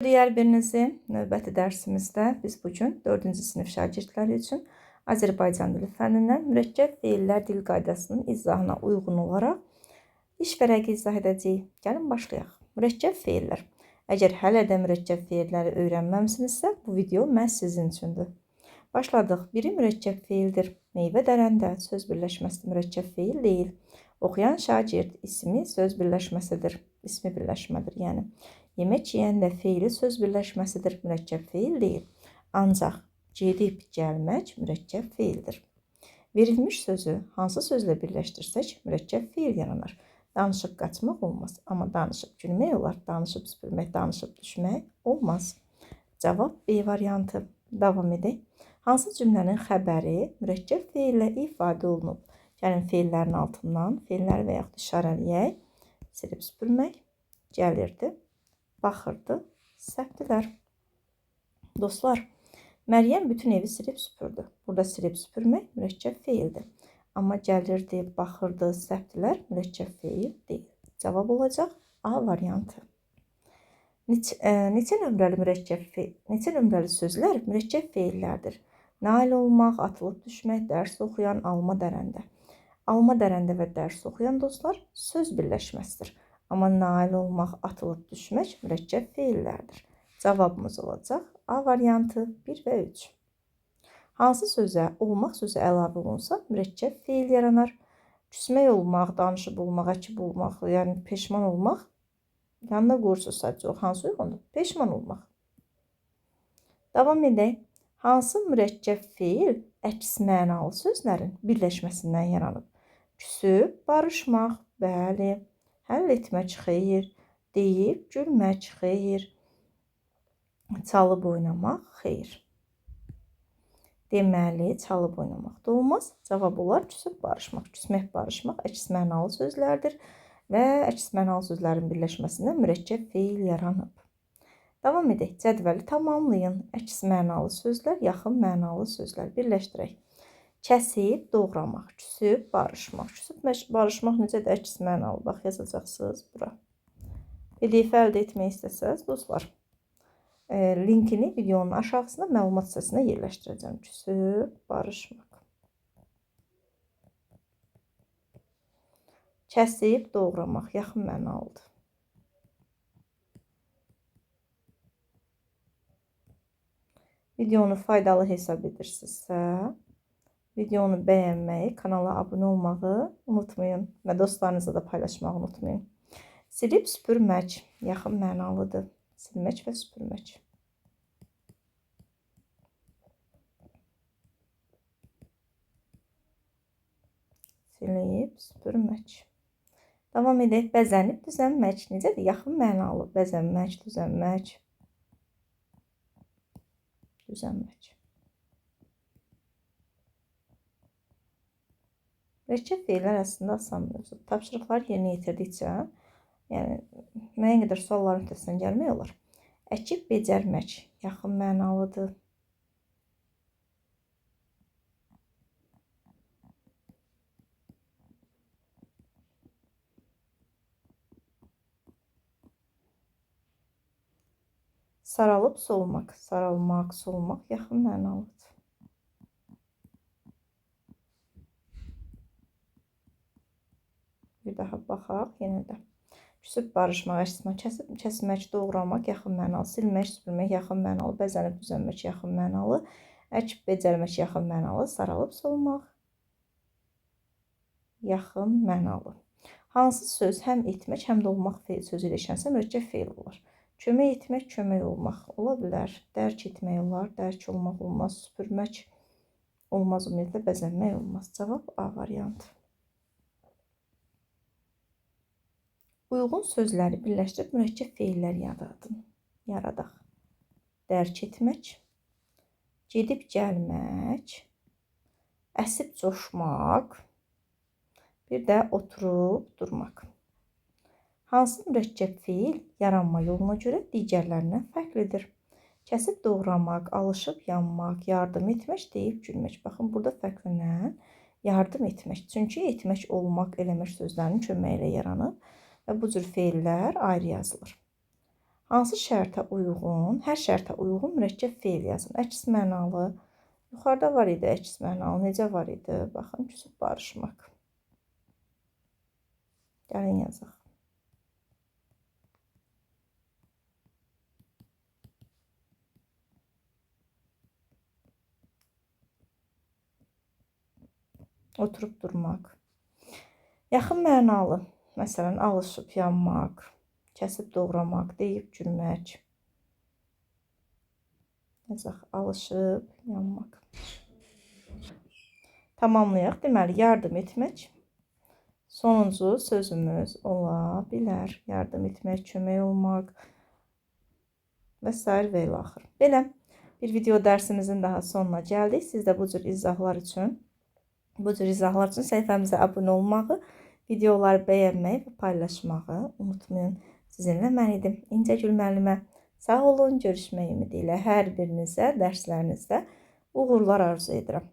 Digər birinizi növbəti dərsimizdə biz bugün 4-cü sinif şagirdləri üçün Azərbaycan dili fənnindən mürəkkəb feillər dil qaydasının izahına uyğun olaraq iş vərəqi izah edəcəyik. Gəlin başlayaq. Mürəkkəb feillər. Əgər hələ də mürəkkəb feilləri öyrənməmisinizsə, bu video məhz sizin üçündür. Başladıq. Biri mürəkkəb feildir. Meyvə dərəndə söz birləşməsi mürəkkəb feil deyil. Oxuyan şagird ismi söz birləşməsidir. İsmi birləşmədir, yəni. Yemək yeyəndə feili söz birləşməsidir, mürəkkəb feil deyil. Ancaq gedib gəlmək mürəkkəb feildir. Verilmiş sözü hansı sözlə birləşdirsək mürəkkəb feil yaranar. Danışıb qaçmaq olmaz, amma danışıb gülmək olar. Danışıb süpürmək, danışıb düşmək olmaz. Cavab B variantı. Davam edək. Hansı cümlənin xəbəri mürəkkəb feillə ifadə olunub? Gəlin feillərin altından feilləri və yaxud işarələyək. Silib süpürmək gəlirdi. Baxırdı, səhvdilər. Dostlar, Məryəm bütün evi silib süpürdü. Burada silib süpürmək mürəkkəb feildir. Amma gəlirdi, baxırdı, səhvdilər mürəkkəb feil deyil. Cavab olacaq A variantı. Neçə nömrəli sözlər mürəkkəb feillərdir? Nail olmaq, atılıb düşmək, dərs oxuyan, alma dərəndə. Alma dərəndə və dərs oxuyan dostlar söz birləşməsidir. Amma nail olmaq, atılıb düşmək mürəkkəb feillərdir. Cavabımız olacaq A variantı 1 və 3. Hansı sözə olmaq sözü əlavə olunsa mürəkkəb feil yaranar? Küsmək olmaq, danışıb olmaq, əkib olmaq, yəni peşman olmaq. Yanına qoyursunuz sadəcə o hansı uyğundur? Peşman olmaq. Davam edək. Hansı mürəkkəb feil əks mənalı sözlərin birləşməsindən yaranıb? Küsüb, barışmaq, bəli. Həll etmək, xeyir. Deyib, gülmək, xeyir. Çalıb oynamaq, xeyir. Deməli, çalıb oynamaq da olmaz. Cavab olar küsüb, barışmaq. Küsmək, barışmaq əks mənalı sözlərdir və əks mənalı sözlərin birləşməsindən mürəkkəb feil yaranıb. Davam edək. Cədvəli tamamlayın. Əks mənalı sözlər, yaxın mənalı sözlər. Birləşdirək. Kəsib, doğramaq, küsüb, barışmaq. Küsüb, barışmaq necədir? Əks mənalı. Bax, yazacaqsınız bura. PDF əldə etmək istəsəz, dostlar, linkini videonun aşağısına məlumat hissəsinə yerləşdirəcəm. Küsüb, barışmaq. Kəsib, doğramaq, yaxın mənalıdır. Videonu faydalı hesab edirsinizsə, videonu bəyənməyi, kanala abunə olmağı unutmayın və dostlarınızla da paylaşmağı unutmayın. Silib süpürmək yaxın mənalıdır. Silmək və süpürmək. Silib süpürmək. Davam edək. Bəzənib düzənmək. Necədir? Yaxın mənalı. Bəzənmək, düzənmək. Düzənmək. Mürəkkəb feillər əslində asan mövzudur. Tapşırıqları yerinə yetirdikcə, yəni müəyyən qədər sualların öhdəsindən gəlmək olar. Əkib becərmək yaxın mənalıdır. Saralıb solmaq, saralmaq, solmaq yaxın mənalıdır. Bir daha baxaq yenə də. Küsüb, barışmaq, kəsmək, doğramaq yaxın mənalı, silmək, süpürmək yaxın mənalı, bəzənib düzənmək yaxın mənalı, əkib becərmək yaxın mənalı, saralıb solmaq yaxın mənalı. Hansı söz həm etmək, həm də olmaq sözü ilə işlənsə mürəkkəb feil olar? Kömək etmək, kömək olmaq ola bilər. Dərk etmək olar, dərk olmaq olmaz. Süpürmək olmaz, ümumiyyətlə bəzənmək olmaz. Cavab A variantı. Uyğun sözləri birləşdirib mürəkkəb feillər yaradaq. Dərk etmək, gedib gəlmək, əsib coşmaq, bir də oturub durmaq. Hansı mürəkkəb feil yaranma yoluna görə digərlərindən fərqlidir? Kəsib doğramaq, alışıb yanmaq, yardım etmək, deyib gülmək. Baxın, burada fərqlənən yardım etmək. Çünki etmək, olmaq, eləmək sözlərinin köməyi ilə yaranıb və bu cür feillər ayrı yazılır. Hansı şərtə uyğun? Hər şərtə uyğun mürəkkəb feil yazın. Əks mənalı. Yuxarıda var idi əks mənalı. Necə var idi? Baxın, küsüb barışmaq. Gəlin yazaq. Oturub durmaq. Yaxın mənalı. Məsələn, alışıb yanmaq, kəsib doğramaq, deyib gülmək. Yazaq, alışıb yanmaq. Tamamlayaq. Deməli, yardım etmək. Sonuncu sözümüz ola bilər. Yardım etmək, kömək olmaq və s. və ilə axır. Belə bir video dərsimizin daha sonuna gəldik. Siz də bu cür izahlar üçün səhifəmizə abunə olmağı, videoları bəyənməyi və paylaşmağı unutmayın. Sizinlə mən idim, İncəgül müəllimə. Sağ olun, görüşmək ümidi ilə hər birinizə dərslərinizdə uğurlar arzu edirəm.